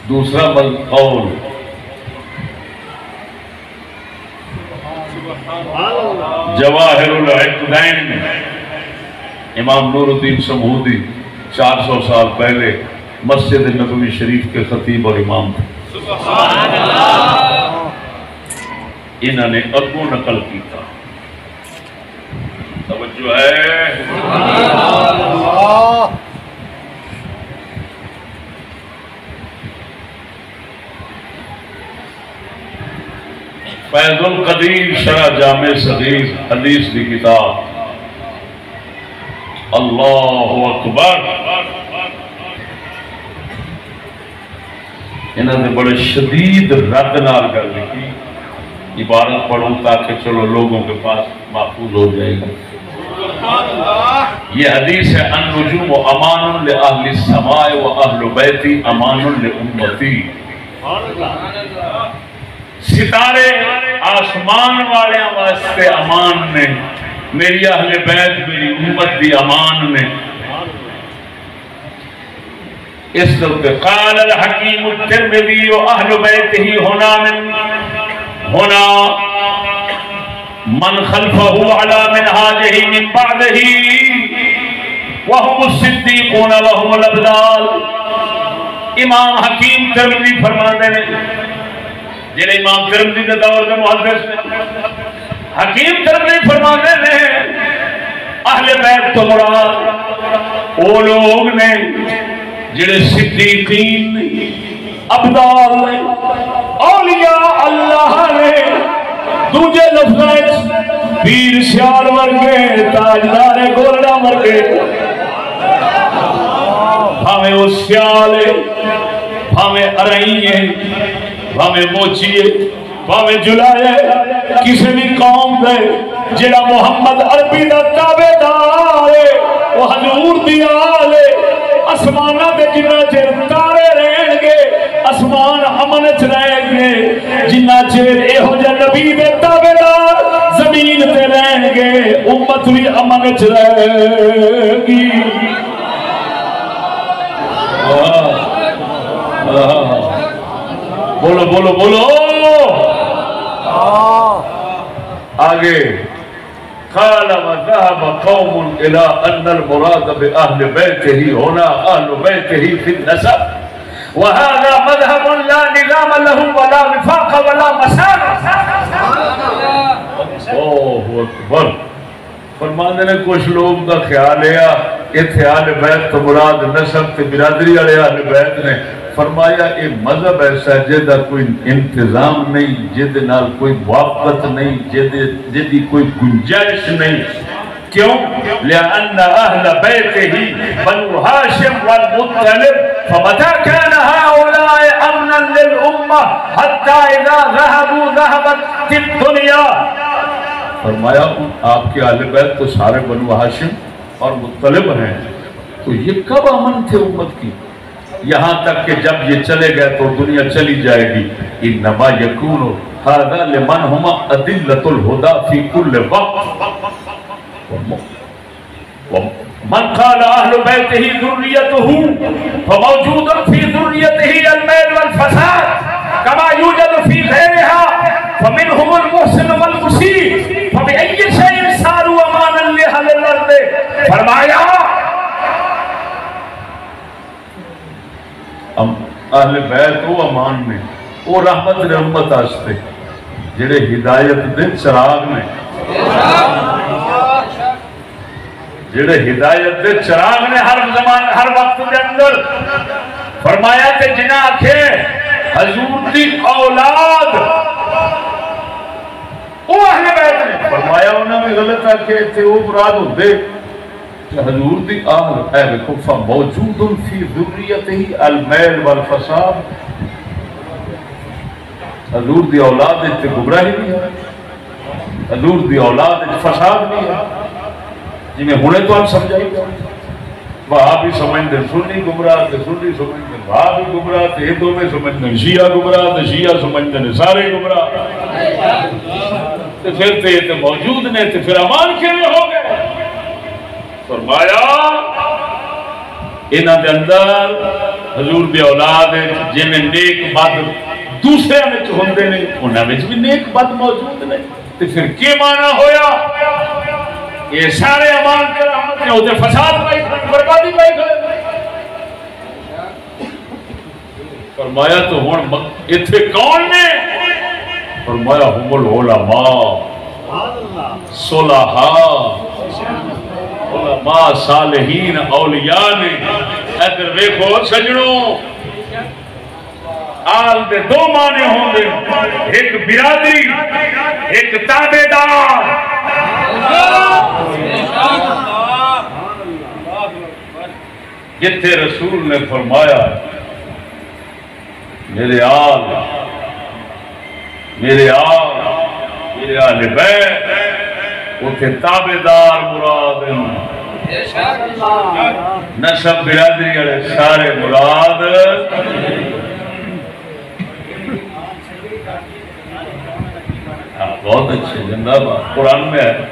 دوسرا قول جواہر العقدین میں امام نور الدین سمودی 400 سال پہلے مسجد نبوی شریف کے خطیب اور امام تھے، انہوں نے اگوں نقل کیتا، توجہ ہے۔ فیض القدیر شرح جامع صغیر حدیث کی کتاب، اللہ اکبر، انہوں نے بڑے شدید رد نال کر لکھی، عبارت پڑھوں تاکہ چلو لوگوں کے پاس محفوظ ہو جائے گا۔ یہ حدیث ہے النجوم امان لأہل السماء واہل بیتی امان لامتی، ستارے آسمان والے واسطے امان نے، میری اہل بیت میری امت دی امان نے۔ اس طرح قال الحکیم الترمذی اہل بیتہ ہونا من خلفه على منهاجه من بعده وهم الصدیقون وهم الابدال۔ امام حکیم ترمذی فرماتے ہیں، جنہیں امام ترمذی نے دور کے محدث نے، حکیم ترمذی فرماتے ہیں اہل بیت تو مراد وہ لوگ نے جنہیں صدیقین ابدال نے، اولیاء اللہ نے، دوجے لفظ پیر سیال ورگے، تاجدار گولڈا ورگے، بھاویں وہ سیال ہے، بھاویں ارئی ہے، بھاویں موچی ہے، بھاویں جلائے، کسی بھی قوم دے جڑا محمد عربی دا تابعدار ہے، وہ حضور دی آل ہے، اسمانہ دے جنہ چیر تارے رہیں گے، اسمان امن چ رہیں گے، جنہ چیر ایہو جا نبی دے تابعدار زمین تے رہیں گے، امت بھی امن چ رہے گی۔ بولو بولو بولو آگے قال وذهب قوم الى ان المراد باهل بيته هنا اهل بيته في النسب وهذا مذهب لا نظام له ولا وفاق ولا مسار۔ اللہ اکبر۔ فرمانے نے کچھ لوگ کا خیال ہے اتنے اہل بیت تو مراد نسب تے برادری والے اہل بیت نے، فرمایا یہ مذہب ایسا جہاں کوئی انتظام نہیں، جہد نال کوئی موافقت نہیں، جہدی کوئی گنجائش نہیں۔ کیوں؟ لأن أهل بيته بنو هاشم والمطلب فمتى كان هؤلاء أمنا للأمة حتى إذا ذهبوا ذهبت الدنيا۔ فرمایا آپ کے اہل بیت تو سارے بنو ہاشم اور مطلب ہیں، تو یہ کب امن تھے امت کی؟ یہاں تک کہ جب یہ چلے گئے تو دنیا چلی جائے گی۔ انما یکون ھذا لمن ھم ادلۃ الھدی فی کل وقت من قال اہل بیتہ ذریتہ فموجود فی ذریتہ المیل والفساد کما یوجد فی غیرها فمنهم المحسن والمسیء فبأي شیء صاروا امانا لأہل الارض۔ فرمایا اہل بیت وہ امان نے، وہ رحمت نے امت آستے، جڑے ہدایت دے چراغ نے، جڑے ہدایت دے چراغ نے ہر زمان ہر وقت دے اندر۔ فرمایا کہ جنہ آکھے حضور دی اولاد وہ اہل بیت نے، فرمایا انہوں نے غلط آکھے تھے وہ مراد ہوتے حضور دی اہل کفہ موجود فی ذریتہ المیل والفساد۔ حضور دی اولاد تے گمراہی بھی ہے، حضور دی اولاد فساد بھی ہے، جی میں ہونے تو ہم سمجھائی گا وہاں بھی سمجھتے سنی گمراہ تے سنی سمجھتے وہاں بھی گمراہ تے ہندو میں سمجھتے شیعہ گمراہ تے شیعہ سمجھتے سارے گمراہ، تے پھر تے موجود نے تے پھر امان کیوں ہو گئے؟ فرمایا انہاں دے اندر حضور دی اولاد جی میں نیک بد دوسرے میں ہوندے نے انہاں وچ بھی نیک بد موجود نے تے پھر کی معنی ہویا یہ سارے امان کے رحمت نے ہوتے فساد بائی بربادی بائی کھڑے فرمایا تو ہن ایتھے کون نے فرمایا هم العلماء صلحاء علماء صالحین اولیاء نے ادھر ویکھو سجنوں آل دے دو معنی ہوں گے ایک برادری ایک تابع دار جتھے رسول نے فرمایا میرے آل بیت اتھے تابع دار مراد نسب برادری والے سارے مراد بہت اچھے زندہ بات قرآن میں ہے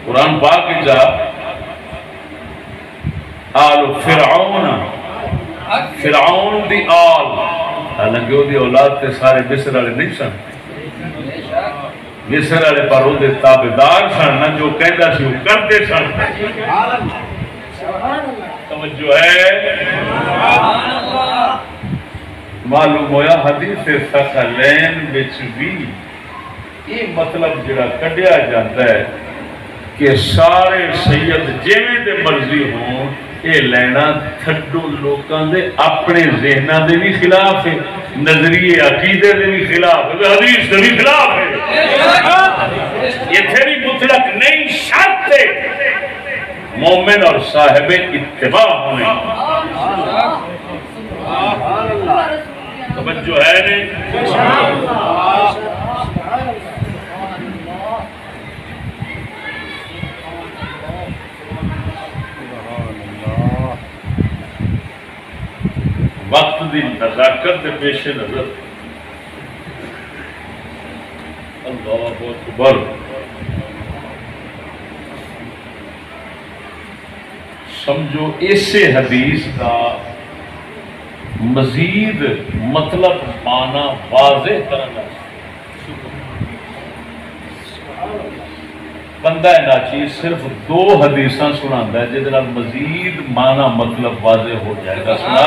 قرآن پاک کی جا آل فرعون دی آل حالانکہ وہ دی اولاد تے سارے مصر والے نہیں سن مصر والے پر وہ تابعدار سن نہ جو کہندا سی وہ کرتے سن توجہ ہے معلوم ہویا حدیث ثقلین وچ بھی یہ مطلب جڑا کڈیا جاتا ہے کہ سارے سید جویں دے مرضی ہوں یہ لینا تھڈو لوکاں دے اپنے ذہناں دے بھی خلاف ہے نظریے عقیدے دے بھی خلاف ہے حدیث دے بھی خلاف ہے یہ تھری مطلق نہیں شرط ہے مومن اور صاحب اتباع ہونے توجہ ہے نہیں وقت دی نزاکت پیش نظر اللہ اکبر سمجھو اسے حدیث کا مزید مطلب معنی واضح کرنا بندہ ناچیز صرف دو حدیثاں سناتا ہے جس نال مزید معنی مطلب واضح ہو جائے گا سنا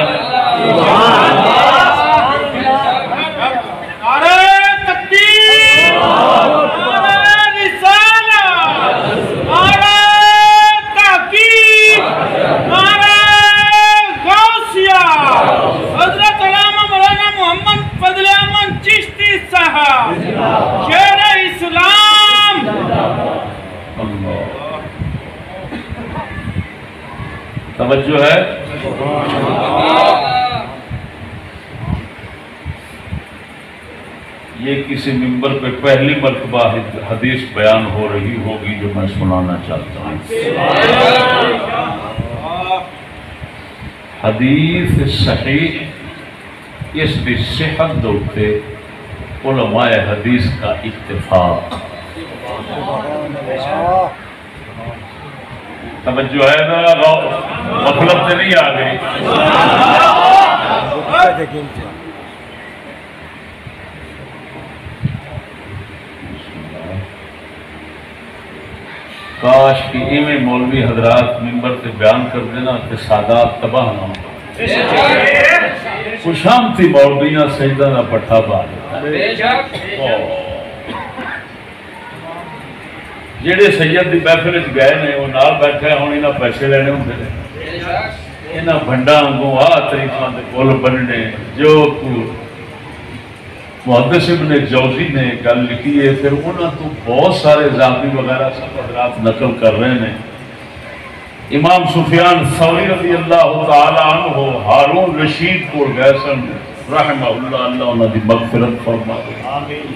توجہ ہے یہ کسی ممبر پہ پہلی مرتبہ حدیث بیان ہو رہی ہوگی جو میں سنانا چاہتا ہوں حدیث صحیح اس کی صحت دوتے علماء حدیث کا اتفاق توجہ ہے نا مطلب سے نہیں آ گئی کاش کی ایویں مولوی حضرات ممبر سے بیان کر دینا کہ سادات تباہ نہ ہو خوشامتی مولویاں سجدہ نہ پٹھا پا جڑے سید دی محفل وچ گئے نے وہ نال بیٹھے ہون انہاں پیسے لینے ہوندے نے انہاں بھنڈاں وانگوں تاریخاں دے بول بننے جو محدث ابن جوزی نے گل لکھی ہے پھر انہاں تو بہت سارے ذاتی وغیرہ سب حضرات نقل کر رہے ہیں امام سفیان ثوری رضی اللہ تعالی عنہ ہارون رشید کو گئے سن رحمہ اللہ اللہ انہاں دی مغفرت فرمائے آمین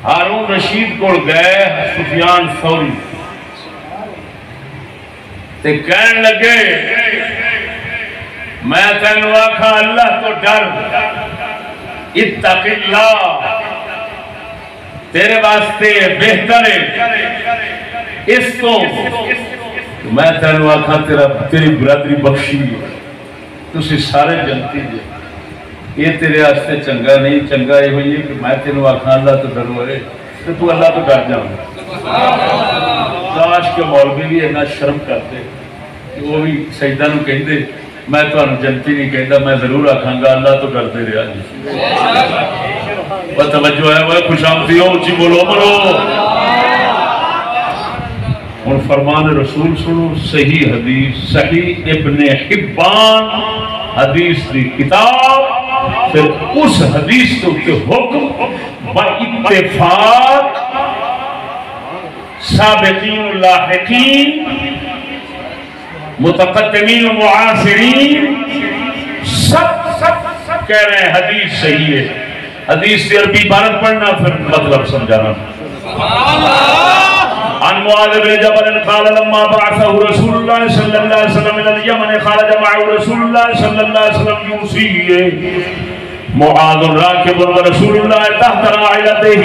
ہارون رشید کو گئے سفیان ثوری تے کہنے لگے میں تینوں آکھا اللہ تو ڈر اتق اللہ تیرے واسطے بہتر ہے اس کو میں تینوں آخا تیری برادری بخشی ہے، تسی سارے جنتی جے، یہ تیرے واسطے چنگا نہیں، چنگا یہ ہوئی ہے کہ میں تینوں آخا اللہ تو ڈرو ہے تو تو اللہ تو ڈر جاؤں۔ کاش کے مولوی بھی اتنا شرم کرتے کہ وہ بھی سجدہ نو کہندے میں تمہیں جنتی نہیں کہتا، میں ضرور آکھاں گا اللہ تو ڈرتے رہا جی۔ وہ توجہ ہے، وہ خوش آمدی ہو، اچھی بولو بولو۔ اور فرمان رسول سنو، صحیح حدیث، صحیح ابن حبان حدیث دی کتاب، پھر اس حدیث کے حکم با اتفاق سابقین لاحقین متقدمین و معاصرین سب کہہ رہے ہیں حدیث صحیح ہے۔ حدیث کی عربی عبارت پڑھنا پھر مطلب سمجھانا۔ عن معاذ بن جبل قال لما بعثه رسول الله صلى الله عليه وسلم الى اليمن خرج معه رسول الله صلى الله عليه وسلم يوصيه معاذ راكب ورسول الله تحت راحلته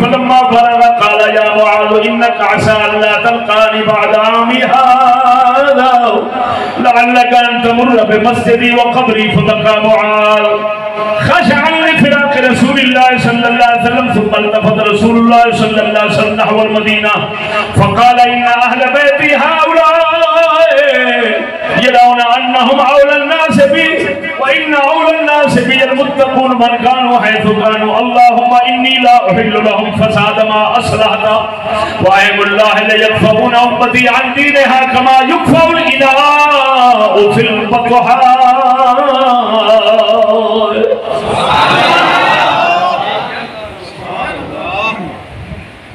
فلما فرغ قال يا معاذ انك عسى الا تلقاني بعد عامي هذا لعلك ان تمر بمسجدي وقبري فبكى معاذ خشعا لفراق رسول الله صلى الله عليه وسلم ثم التفت رسول الله صلى الله عليه وسلم نحو المدينة فقال إن أهل بيتي هؤلاء يرون أنهم أولى الناس بي وإن أولى الناس بي المتقون من كانوا حيث كانوا اللهم إني لا أحل لهم فساد ما أصلحت وأيم الله ليكفون أمتي عن دينها كما يكفى الإناء في البطحاء۔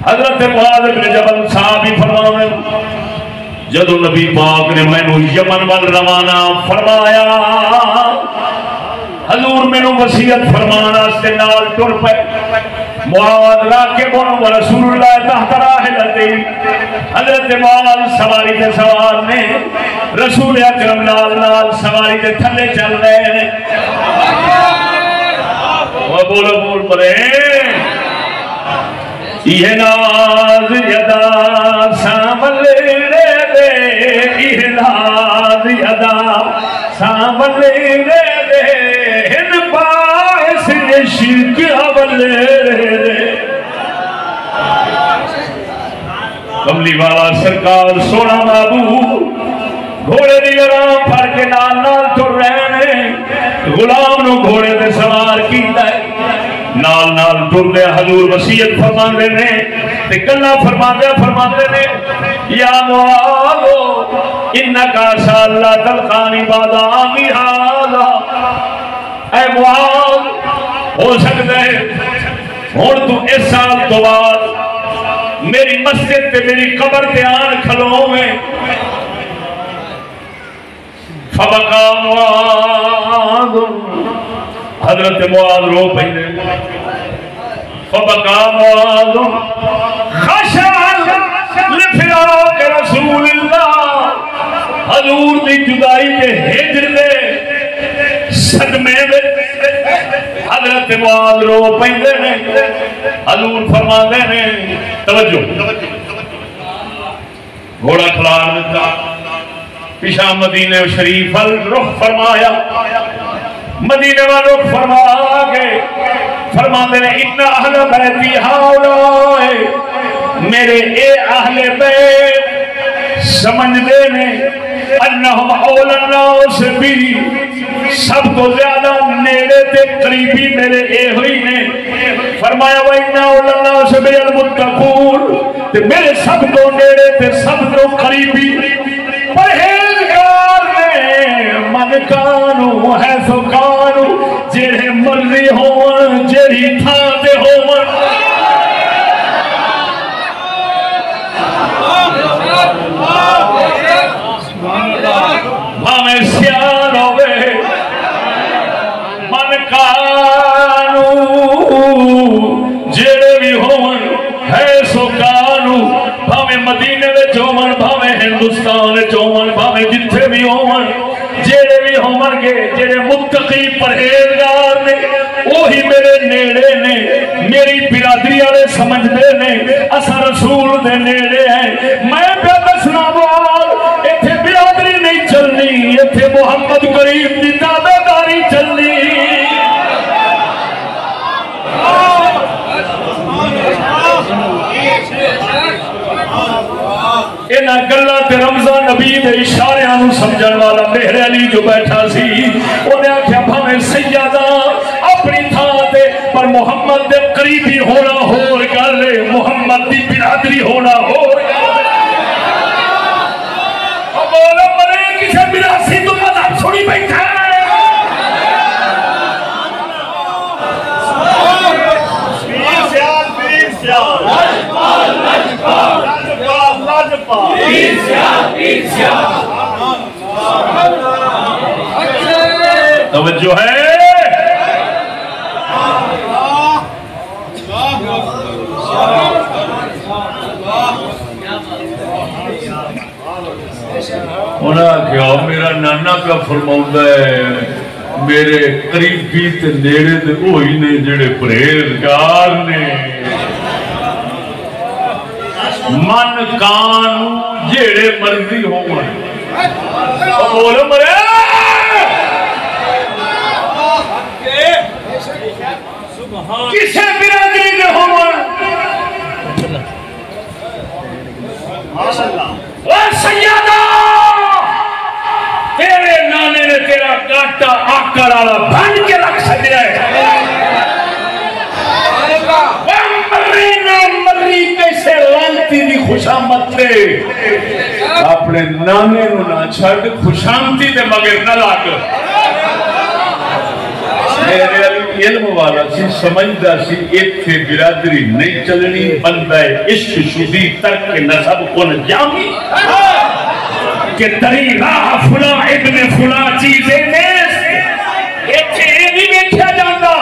حضرت معاذ بن جبل صحابی فرمانے جدو نبی پاک نے میں نو یمن وال روانہ فرمایا، حضور میں نو وصیت فرمانا سے نال ٹر پے معاذ راکب و رسول اللہ تحت راحلتے، حضرت معاذ سواری تے سوار نے، رسول اکرم نال نال سواری تے تھلے چل رہے ہیں۔ وہ بولو بول پڑے یہ ناز یدا سامل رے دے، یہ ناز یدا سامل رے دے، ہن باعث عشق اول رے دے۔ کملی والا سرکار سونا محبوب گھوڑے دی لگام پھر کے نال نال تر رہے ہیں، غلام نو گھوڑے دے سوار کیتا ہے، نال نال ٹر دے حضور وصیت فرماندے نے تے گلاں فرماندے نے یا معاذ انکا عسیٰ اللہ تلقانی بعد عامی ھذا، اے معاذ ہو سکتا ہے ہن تو اس سال تو بعد میری مسجد تے میری قبر تے آن کھلوویں۔ فبکا معاذ، حضرت معاذ رو پہنے، فبکا معاذ خشعا لفراق رسول اللہ، حضور دی جدائی کے ہجر دے صدمے میں حضرت معاذ رو پہنے نے، حضور فرما دے نے توجہ گھوڑا کھلار دیتا، پیشا مدینہ شریف رخ فرمایا، مدینہ میں رخ فرما کے فرما دے نے ان اہل بیتی ہاؤلائے، میرے اے اہل بیت سمجھ دے نے انہم اول الناس بھی، سب کو زیادہ نیڑے تے قریبی میرے اے ہوئی نے، فرمایا وَإِنَّ أَوْلَى النَّاسِ بِي الْمُتَّقُونَ، تے میرے سب کو نیڑے تے سب کو قریبی پرہیزگار نے، من کانو ہے سو کانو، جیڑے مرضی ہون جیڑی تھا دے ہون، ہمیں سیان ہوئے، من کانو جیڑے بھی ہون ہے سو کانو، بھامے مدینے میں چومن، بھامے ہندوستان میں چومن، بھامے جتھے بھی ہون، جیڑے بھی ہون گے، جیڑے متقی پرہیزگار نے، وہی میرے نیڑے نے، میری برادری والے سمجھ دے نے، اسا رسول دے نیڑے ہیں۔ میں پہ دسنا بول دے اشارے سمجھن والا میرے علی جو بیٹھا سی انہیں آخیا بھاویں سیدہ اپنی تھان تے پر محمد دے قریبی ہونا ہور گل ہے، محمد دی برادری ہونا ہور گل بول مرے کسے براسی تو مذہب سنی بیٹھا ہے توجہ ہے انہاں کیا میرا نانا کا فرماؤں ہے میرے قریبی تے نیڑے تے وہی نے جڑے پرہیزگار نے من کان جڑے مرضی ہون بول مرے کسے برادری دے ہون اے سیدہ تیرے نانے نے تیرا گاٹا آکر آلا بھن کے رکھ سکیا ہے مری کیسے لانتی دی خوشامت لے اپنے نانے نو نہ چھڑ خوشامتی دے مگر نہ لاگ میرے علم والا سی سمجھدا سی ایتھے برادری نہیں چلنی بندہ عشق شدی ترک نسب کن جامی کہ تری راہ فلا ابن فلا چیزیں نیس ایتھے اے نہیں بیٹھا جاندہ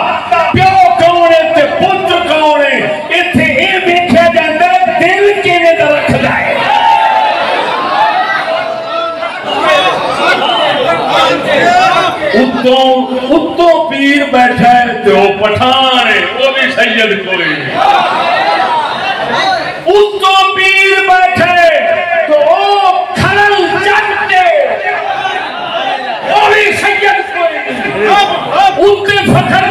پیو کونے تے پتر کونے ایتھے اے بیٹھا جاندہ دل کے ندر رکھ جائے اتوں پیر بیٹھا ہے تو وہ پٹھان ہے وہ بھی سید کوئی اتوں پیر بیٹھا ہے تو وہ کھلل جٹ ہے وہ بھی سید کوئی اتنے فخر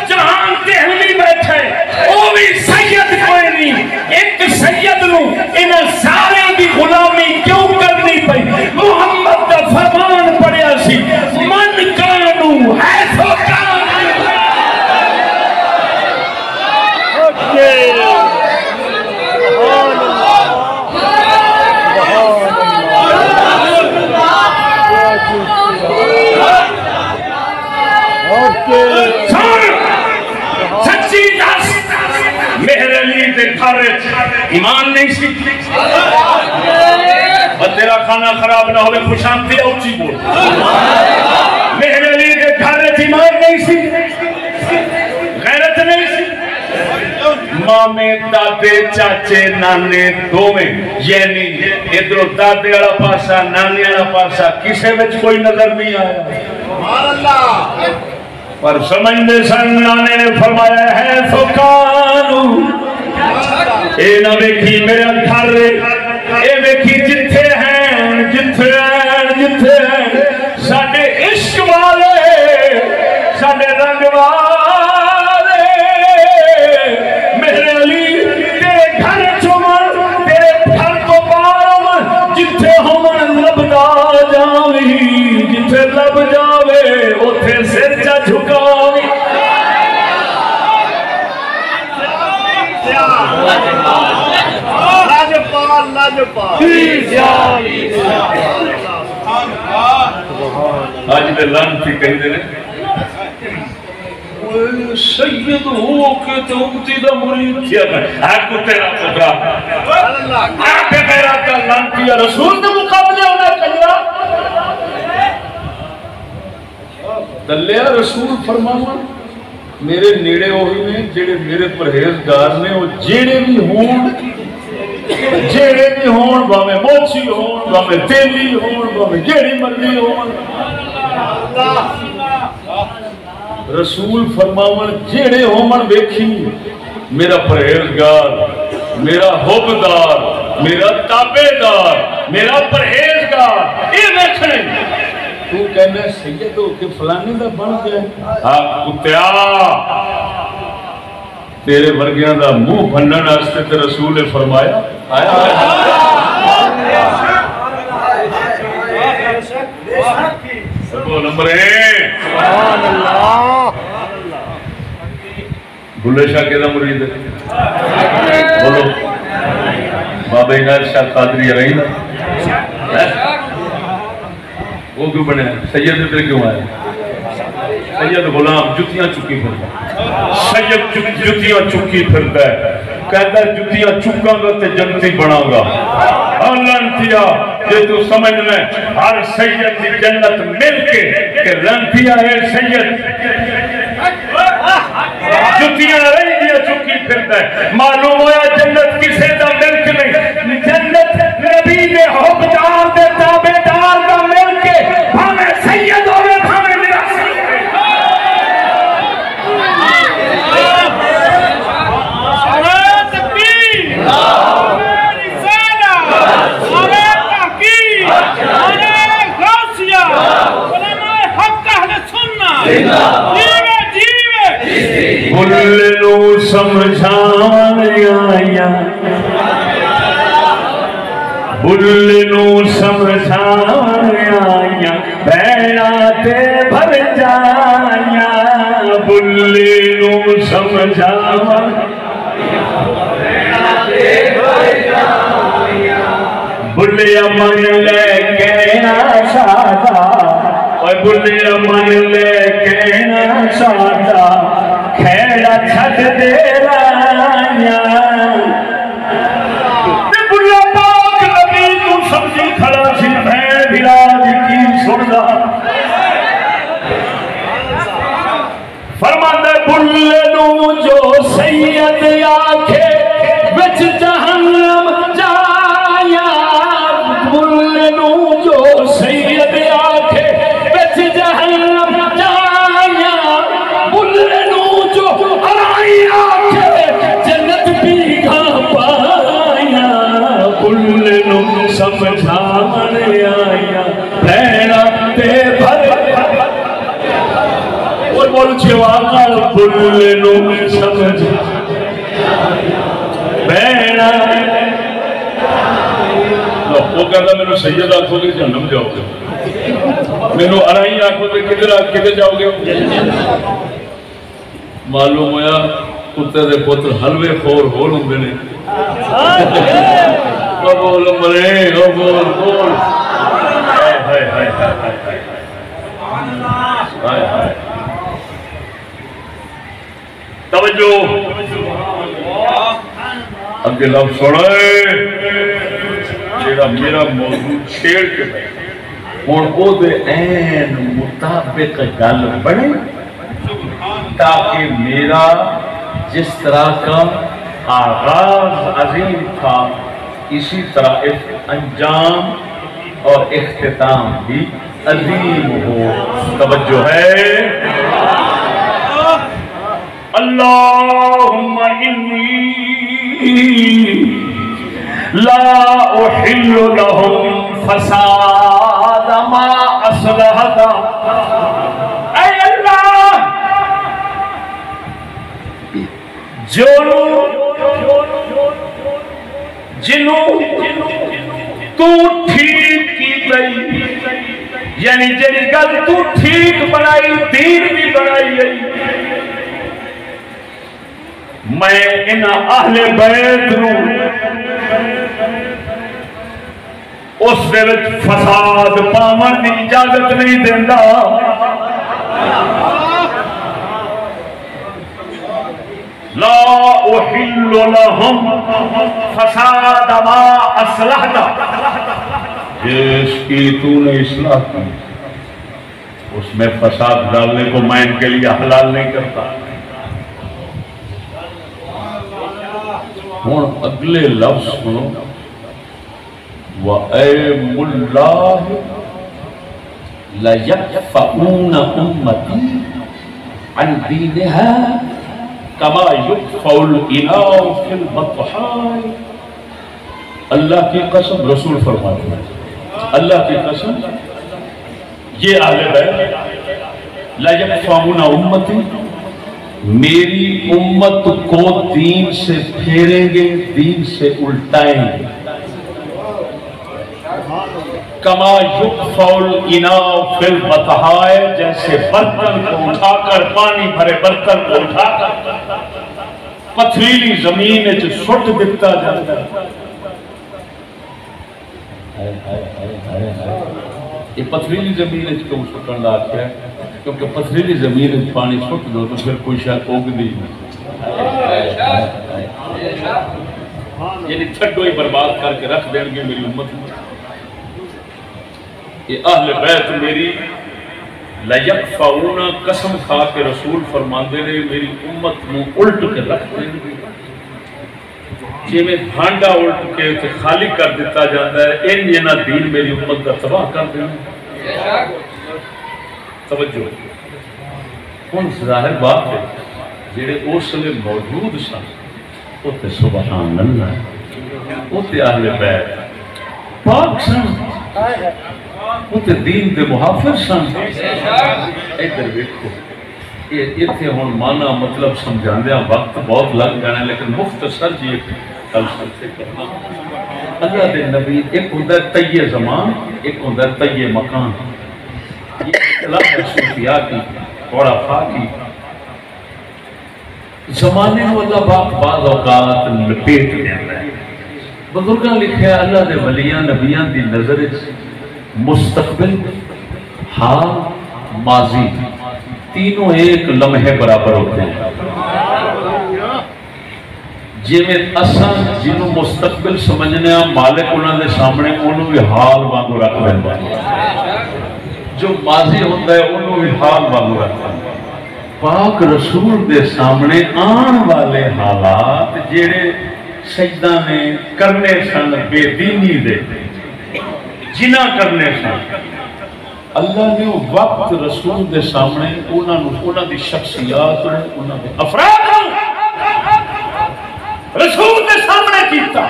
جہان دہلی بیٹھا ہے وہ بھی سید کوئی نہیں ایک سید نو انہیں سارے بھی غلامی کیوں کرنی پئی محمد دا فرمان پڑیا سی من کانو ہے سو کانو سچی دس میرے لیے دے گھر ایمان نہیں سی تیرا کھانا خراب نہ ہوئے خوشامتی اونچی بول میرے لیے دے گھر ایمان نہیں سی غیرت نہیں سی مامے دادے چاچے نانے دوویں یعنی ادھر دادے والا پاسا نانے والا پاسا کسے وچ کوئی نظر نہیں آیا سبحان اللہ پر سمجھنے سن نانے نے فرمایا ہے فکانو اے نہ ویکھی میرا گھر اے ویکھی جتھے ہیں جتھے ہیں ساڈے عشق والے ساڈے رنگ والے میرے علی تیرے گھر چمن تیرے گھر تو باہر جتھے ہمن لبدا جاوی جتھے لب جاوے اوتھے سر چا جھکاوی آج دے لانتی کہیں دے سید ہو کے تو امتی دا مرید کیا کر کو تیرا پترا آکے میرا کا لانتی رسول دے مقابلے ہونا کنیا دلیا رسول فرماوا میرے نیڑے ہوئی نے جیڑے میرے پرہیزگار نے وہ جیڑے بھی ہون باویں موچی ہون باویں تیلی ہون باویں جیڑی مرضی ہون رسول فرماون جیڑے ہومن ویکھی میرا پرہیزگار میرا حبدار میرا تابعدار میرا پرہیزگار یہ ویکھنے تو کہنا سید ہو کہ فلانے دا بن گیا ہاں کتیا تیرے ورگیاں دا منہ بھنن واسطے تے رسول نے فرمایا آیا نمبر ہیں سبحان اللہ بلے شاہ کے مرید ہے بولو بابا عنایت شاہ قادری رہی نا وہ کیوں بنے سید ادھر کیوں آئے سید غلام جتیاں چکی پھرتا ہے سید جتیاں چکی پھرتا ہے کہتا ہے جتیاں چکاں گا تے جنتی بنا گا لنتیا یہ تو سمجھ میں ہر سید کی جنت مل کے کہ لنتیا ہے سید جتیاں رہی دیا چکی پھرتا ہے معلوم ہوا جنت کسے دا ملک نہیں جنت نبی دے حکمدار دے تابعدار دا ملک ہے ہمیں سید ہوئے ہمیں میرا سید بلنو سمجھایا بلنو سمجھایا بیڑا تے بھر جایا بلنو سمجھایا بلیا من لے کے نا سادا اور بلیا من لے کے نا سادا کھیڑا چھٹ دے رانیا بلیا پاک نبی تو سمجھی کھڑا سی بھین بھراج کی سندا فرماندے بلنو جو سید آکھے وچ جہنم جایا بلنو جو سید آکھے وچ جہنم جایا بلنو جو ہرائی آکھے جنت بھی گھا پایا بلنو سمجھا من آیا بھیڑا تے بھر اور بول چھوانا بلنو سمجھا بھیڑا وہ کہتا میں نے سید آنکھوں کے جہنم جاؤ گے میں نے ارائی آنکھوں کے کدھر جاؤ گے معلوم ہویا کتے دے پتر حلوے خور ہول ہوں نے بول مرے بول بول ہائے ہائے ہائے توجہ اگے لفظ سنائے جیڑا میرا موضوع چھیڑ کے ہوں وہ این مطابق گل بنے تاکہ میرا جس طرح کا آغاز عظیم تھا اسی طرح انجام اور اختتام بھی عظیم ہو توجہ ہے اللہم انی لا احل لهم فساد ما اصلحت اے اللہ جنوں تو ٹھیک کی گئی یعنی جنی گل تو ٹھیک بنائی دین بھی بنائی گئی میں ان اہل بیت اس دے وچ فساد پاون دی اجازت نہیں دیندا لا احل لهم فساد ما اصلحت جس کی تو نے اصلاح کی اس میں فساد ڈالنے کو میں ان کے لیے حلال نہیں کرتا ہوں اگلے لفظ سنو وَأَيْمُ اللَّهِ لَيَكْفَعُونَ أُمَّتِي عَنْ دِينِهَا كَمَا يُكْفَعُ الْإِنَاءُ فِي الْبَطْحَاءِ اللہ کی قسم رسول فرماتے ہیں اللہ کی قسم یہ اہل بیت لَيَكْفَعُونَ أُمَّتِي میری امت کو دین سے پھیریں گے دین سے الٹائیں گے کما یقفع الاناء فی البطحاء، جیسے برتن کو اٹھا کر، پانی بھرے برتن کو اٹھا کر پتھریلی زمین وچ سٹ دتا جاتا ہے۔ یہ پتھریلی زمین وچ کیوں سٹن دا آکھیا ہے؟ کیونکہ پتھریلی زمین وچ پانی سٹ دو تو پھر کوئی شاید اگدی یعنی چھڈو ہی برباد کر کے رکھ دیں گے میری امت کو۔ یہ اہل بیت میری لیکفعون، قسم کھا کے رسول فرماندے نے میری امت نو الٹ کے رکھ دیں گے، جی میں بھانڈا الٹ کے تے خالی کر دیتا جاتا ہے، ان جنا دین میری امت کا تباہ کر دیں گے۔ توجہ ہن ظاہر بات ہے جڑے اس لیے موجود سن وہ تے سبحان اللہ، وہ تے اہل بیت پاک سن، وہ تے دین دے محافظ سن۔ ادھر دیکھو اتنے ہوں مانا مطلب سمجھاندیا وقت بہت لگ جانا ہے، لیکن مختصر جی ایک تلسل سے کرنا۔ اللہ دے نبی ایک ہوتا ہے طیّ زمان، ایک ہوتا ہے طیّ مکان۔ یہ اطلاع ہے صوفیاء کی، عرفاء کی۔ زمانے میں اللہ باق بعض اوقات لپیٹ دیتا ہے۔ بزرگاں لکھے اللہ دے ولیاں نبیان دی نظر مستقبل، حال، ماضی تینوں ایک لمحے برابر ہوتے ہیں۔ جی میں اساں جنہوں مستقبل سمجھنے مالک انہوں نے سامنے انہوں بھی حال وانگو رکھ لینا ہے، جو ماضی ہوتا ہے انہوں بھی حال وانگو رکھ لینا ہے۔ پاک رسول دے سامنے آن والے حالات جیڑے سجدہ نے کرنے سن بے دینی دے جنہ کرنے سن، اللہ نے وقت رسول دے سامنے انہوں دی شخصیات انہوں دے افراد رسول دے سامنے کیتا۔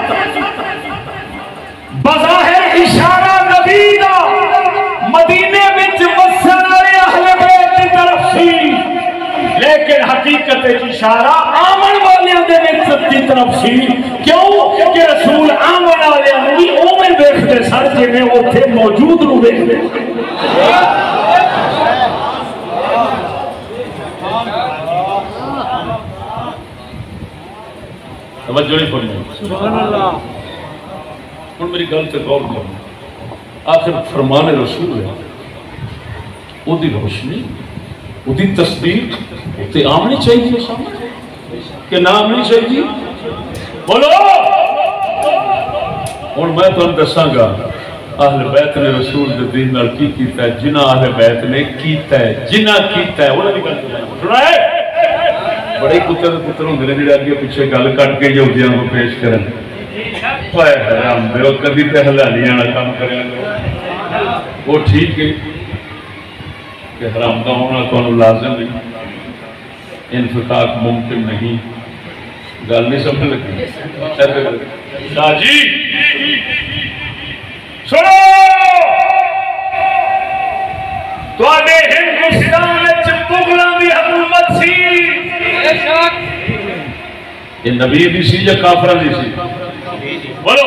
بظاہر اشارہ نبی دا مدینے وچ وسن والے اہل بیت دی طرف سی، لیکن حقیقت اشارہ آمن والیاں دے وچ دی طرف سی۔ کیوں کہ رسول آمن والیاں نوں بھی اوویں ویکھدے سن جویں اوتھے موجود نوں ویکھدے۔ توجہ نہیں پڑی سبحان اللہ۔ ہن میری گل تے غور کرو، آخر فرمان رسول ہے، وہ دی روشنی، وہ دی تصدیق تے آمنی چاہیے سامنے کہ نہ آمنی چاہیے؟ بولو۔ ہن میں تمہیں دساں گا اہل بیت نے رسول دے دین نال کی کیتا ہے، جنہ اہل بیت نے کیتا ہے، جنہ کیتا ہے انہاں دی گل سنا ہے۔ بڑے پتر پتر ہوندے نے جڑے اگے پیچھے گل کٹ کے یہودیاں کو پیش کرن، ہائے حرام دیو کبھی تے حلالیاں والا کام کریا کرو، وہ ٹھیک ہے کہ حرام دا ہونا تانوں لازم نہیں، انفقاق ممکن نہیں، گل نہیں سمجھ لگی؟ شاہ جی سنو، تواڈے ہندوستان وچ مغلاں دی حکومت سی، یہ نبی دی سی یا کافراں دی سی؟ بولو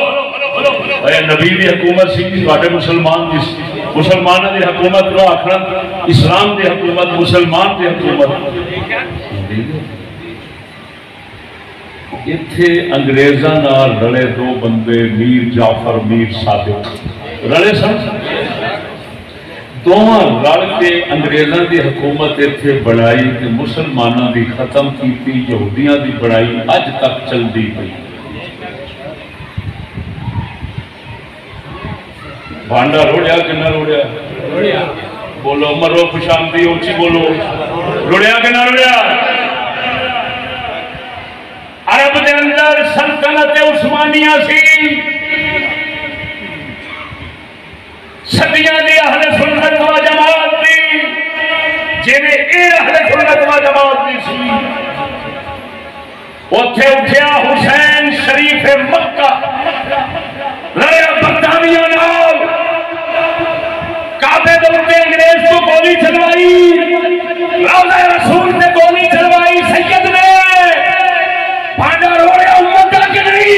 اے نبی دی حکومت سی کہ تواڈے مسلمان دی سی؟ مسلمانوں دی حکومت رو آخنا اسلام دی حکومت، مسلمان دی حکومت۔ اتھے انگریزاں نال رلے دو بندے، میر جعفر میر صادق رلے سن، دونوں رل کے انگریزاں دی حکومت اتھے بڑھائی تے مسلمانوں دی ختم کیتی، یہودیاں دی بڑھائی اج تک چلدی پئی۔ بھانڈا روڑیا کہ نہ روڑیا؟ بولو مرو خوشامدی اونچی بولو، روڑیا کہ نہ روڑیا؟ عرب دے اندر سلطنت عثمانیہ سی، صدیاں دی اہل سنت و جماعت دی، جویں اے اہل سنت و جماعت دی سی، اوتھے اٹھیا حسین شریف مکہ، لڑیا برطانیہ نال، کعبے دے اوپر انگریز کو گولی چلوائی، روضہ رسول تے گولی چلوائی، سید نے بھانڈا روڑیا امت کہ نہیں؟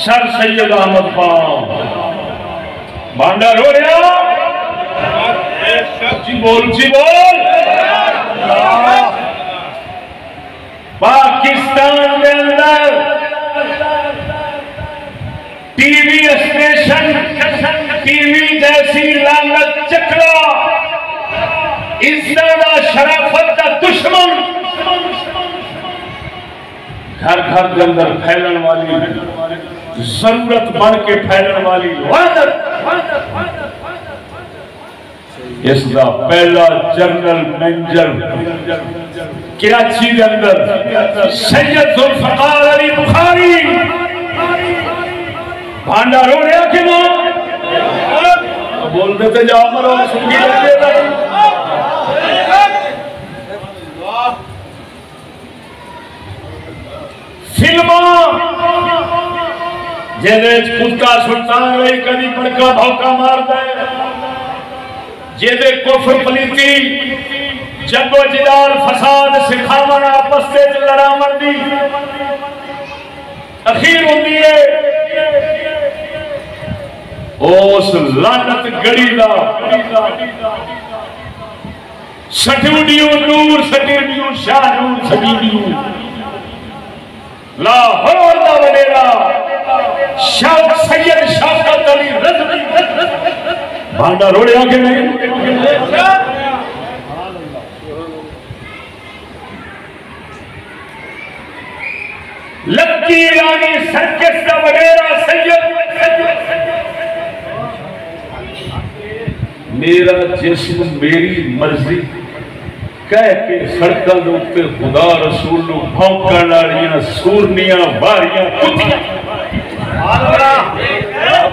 سر سید احمد خان بانڈا رو رہا جی بول پاکستان کے اندر TV station TV جیسی لعنت چکرا عزت شرافت کا دشمن گھر گھر کے اندر پھیلن والی ضرورت بن کے پھیلن والی وحدت اس کا پہلا جنرل مینیجر کراچی کے اندر سید ذوالفقار علی بخاری بھانڈا رو رہا کہ نہ بول دیتے جا مرو سنگی لگے گا فلماں جیدے کتا سلطان رہی کدی بڑکا بھوکا مار دے جیدے کفر پلیتی جب و جدال فساد سکھاونا آپس سے لڑامن دی اخیر ہوندی ہے اس لعنت گڑی دا سٹوڈیو نور سٹوڈیو شاہ نور سٹوڈیو لاہور دا وڈیرا شاہ سید شوکت علی رضوی بھانڈا روڑیا کہ نہیں لکی رانی سرکس کا وڈیرا سید میرا جسم میری مرضی کہہ کے سڑکاں دے اوپر خدا رسول نو بھونکن والیاں سورنیاں باریاں کتیاں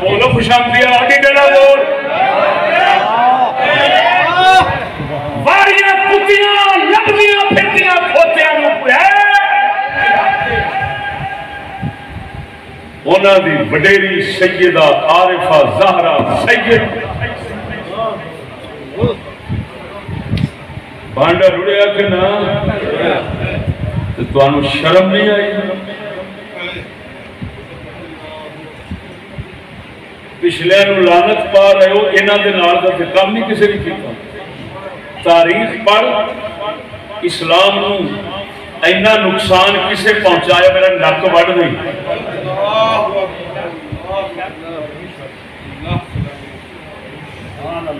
بولو خوشامدیاں آڈی ڈنا بول باریاں کتیاں لبدیاں پھردیاں کھوتیاں نو انہاں دی وڈیری سیدہ عارفہ زہرا سید بانڈا رڑیا کہ نا تو انہوں شرم نہیں آئی پچھلے انہوں لعنت پا رہے ہو انہاں دے نال دا تے کام نہیں کسے نہیں کیتا تاریخ پر اسلام نو اینا نقصان کسے پہنچایا میرا نک وڑ نہیں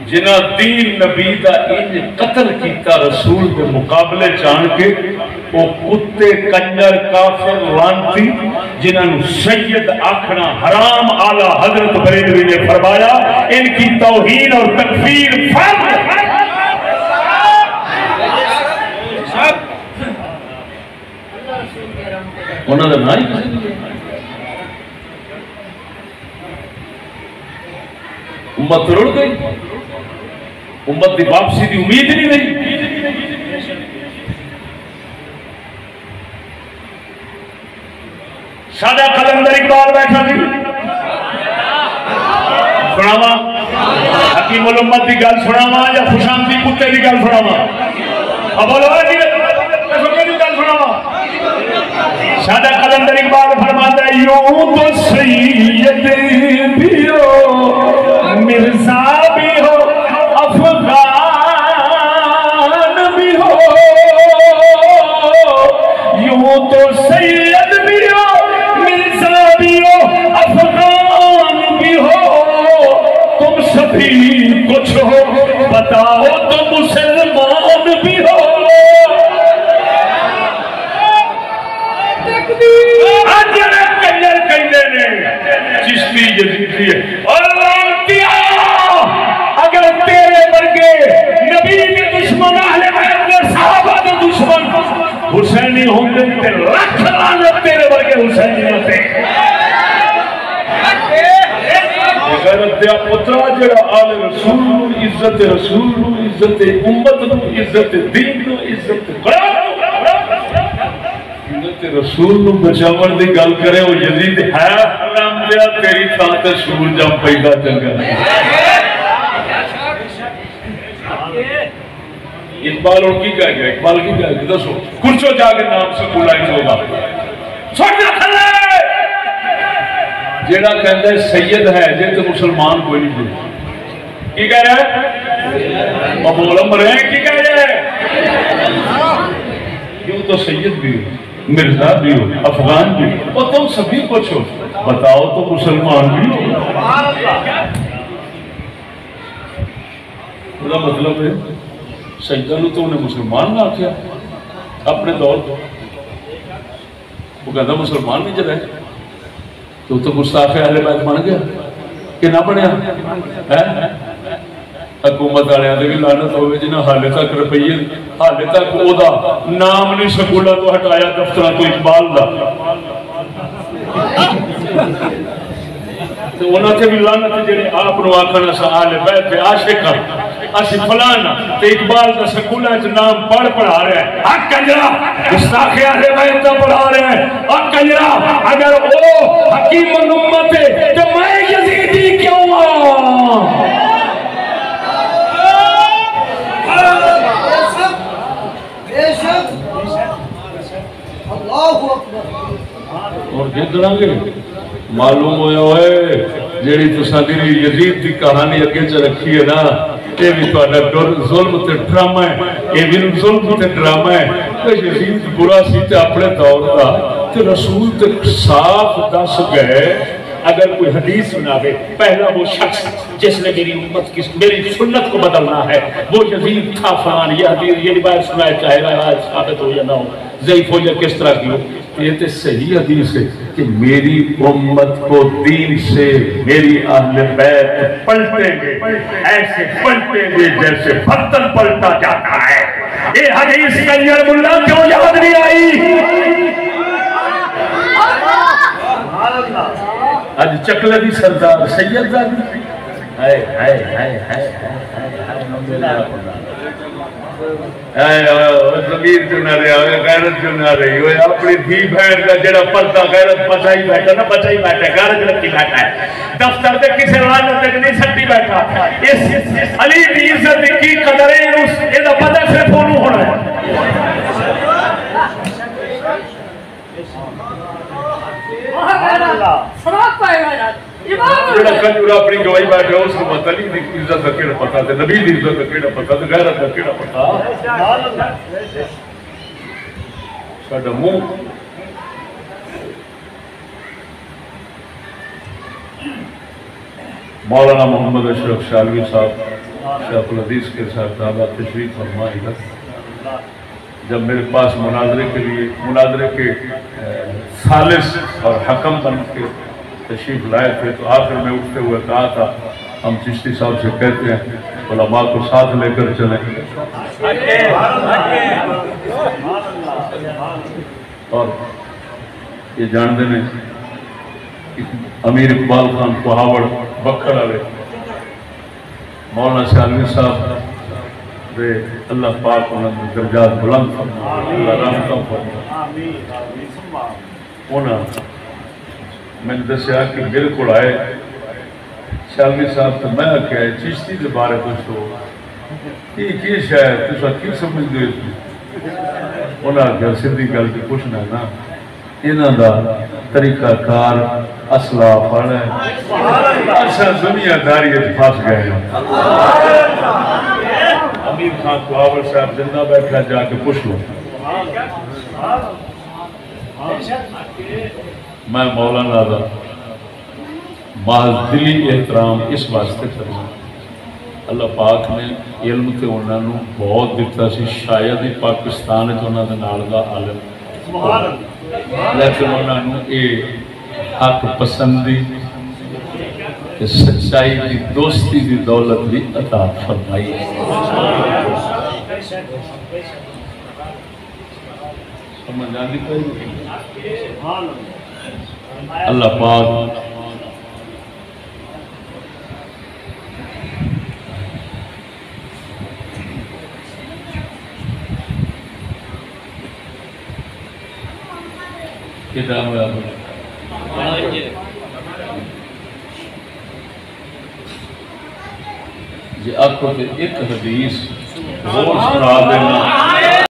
جنہ دین نبی دا انج قتل کیتا رسول کے مقابلے جان کے وہ کتے کنجر کافر لعنتی جنہاں نو سید آکھنا حرام اعلی حضرت بریلوی نے فرمایا ان کی توہین اور تکفیر فرض انہاں دا نہیں امت رڑ گئی امت دی واپسی دی امید نہیں رہی سادہ قلندر اقبال بیٹھا تھی سناوا حکیم الامت دی گل سناوا یا خوشامدی کتے دی گل سناوا اب بولو دی گل سناوا سادہ قلندر اقبال فرماتا ہے یوں تو سید بھی ہو مرزا بھی ہو افغان بھی ہو یوں تو سید بھی ہو مرزا بھی ہو افغان بھی ہو تم سبھی کچھ ہو بتاؤ تو مسلمان بھی ہو چشتی یزیدی ہے اور لانتیا اگر تیرے ورگے نبی کے دشمن اہل بیت کے صحابہ کے دشمن حسینی ہوندے تے لکھ لعنت تیرے ورگے حسینی ہوتے غیرت دیا پترا جڑا آل رسول نو عزت رسول نو عزت امت نو عزت دین نو عزت قرآن رسول نو بچاون دی گل کرے وہ یزید ہے حرام دیا تیری تھان تے سور جم پیدا چنگا اقبال اور کی کہہ گیا اقبال کی کہہ گیا دسو کرچو جا کے نام سے بلائی ہوگا چھوڑنا کھلے جیڑا کہتا ہے سید ہے جی تو مسلمان کوئی نہیں جی کی کہہ رہا ہے مقبول امر ہے کی کہہ رہا ہے کیوں تو سید بھی ہو مرزا بھی ہو افغان بھی ہو اور تم سبھی کچھ ہو بتاؤ تو مسلمان بھی ہو بڑا مطلب ہے سجدہ نو تو انہیں مسلمان نہ آکھیا اپنے دور وہ کہتا مسلمان نہیں جب ہے تو گستاخ اہل بیت بن گیا کہ نہ بنیا حکومت والے بھی لعنت ہوئے جنہیں حالے تک روپیے حالے تک وہ نام نہیں سکولوں تو ہٹایا دفتر تو اقبال دا تو انہوں نے بھی لعنت جڑے آپ نو آکھنا سا اہل بیت پہ عاشق اسی فلانا تے اقبال دا سکولہ چ نام پڑھا رہا ہے حق کنجرا گستاخ اہل بیت دا پڑھا رہا ہے حق کنجرا اگر او حکیم الامت ہے تو میں یزیدی کیوں ہوں اور گدڑاں گے معلوم ہویا ہوئے جیڑی تساں یزید کی کہانی اگے چ رکھی ہے نا یہ بھی تہاڈا ظلم تے ڈرامہ ہے یہ بھی ظلم تے ڈرامہ ہے کہ یزید برا سی تے اپنے دور دا تے رسول تے صاف دس گئے اگر کوئی حدیث سناوے پہلا وہ شخص جس نے میری امت کی میری سنت کو بدلنا ہے وہ یزید تھا فلان یہ حدیث یہ روایت سنائے چاہے روایت ثابت ہو یا نہ ہو ضعیف ہو یا کس طرح کی ہو یہ تو صحیح حدیث ہے کہ میری امت کو دین سے میری اہل بیت پلٹیں گے ایسے پلٹیں گے جیسے برتن پلٹا جاتا ہے یہ حدیث کنجر ملا کیوں یاد نہیں آئی آج چکلہ دی سردار سید دا ضمیر جو نہ رہا ہے غیرت جو نہ رہی ہوئے اپنی دھی بہن کا جڑا پردہ غیرت بچا ہی بیٹھا نہ بچا ہی بیٹھا ہے غیرت رکھی بیٹھا ہے دفتر دے کسی لعنت تک نہیں سکتی بیٹھا اس علی دی عزت کی قدر ہے اس یہ پتہ صرف انہوں ہونا ہے جڑا کنجورا اپنی گواہی بیٹھا اس کو پتہ نہیں دی عزت کا کیڑا پتہ تے نبی دی عزت کا کیڑا پتہ تے غیرت کا کیڑا پتہ ساڈا منہ مولانا محمد اشرف شالوی صاحب شیخ الحدیث کے ساتھ دعوت تشریف فرمائی ہے جب میرے پاس مناظرے کے ثالث اور حکم بن کے تشریف لائے تھے تو آخر میں اٹھتے ہوئے کہا تھا ہم چشتی صاحب سے کہتے ہیں علماء کو ساتھ لے کر چلیں اور یہ جانتے ہیں امیر اقبال خان پہاوڑ بکھر والے مولانا شالوی صاحب دے اللہ پاک انہوں نے درجات بلند فرما اللہ رحمتوں فرما انہوں میں نے دسیا کہ میرے کو آئے شالوی صاحب تو میں کیا ہے چشتی کے بارے کچھ ہو یہ شاید تو کی سمجھ دے انہوں نے کیا سندھی گل کی کچھ نہ نا انہوں دا طریقہ کار اصلہ پڑھ ہے اچھا دنیا داری پھنس گئے ہیں امیر خان پہاوڑ صاحب زندہ بیٹھا جا کے پوچھ لو میں مولانا دا محض دلی احترام اس واسطے کرنا اللہ پاک نے علم تے انہوں نے بہت دیتا سی شاید ہی پاکستان جو انہوں نے نال دا عالم لیکن انہوں نے یہ حق پسندی سچائی کی دوستی کی دولت بھی عطا فرمائی سمجھ آنی کوئی اللہ پاک کتاب ہوا جی آپ کو ایک حدیث غور سنا دینا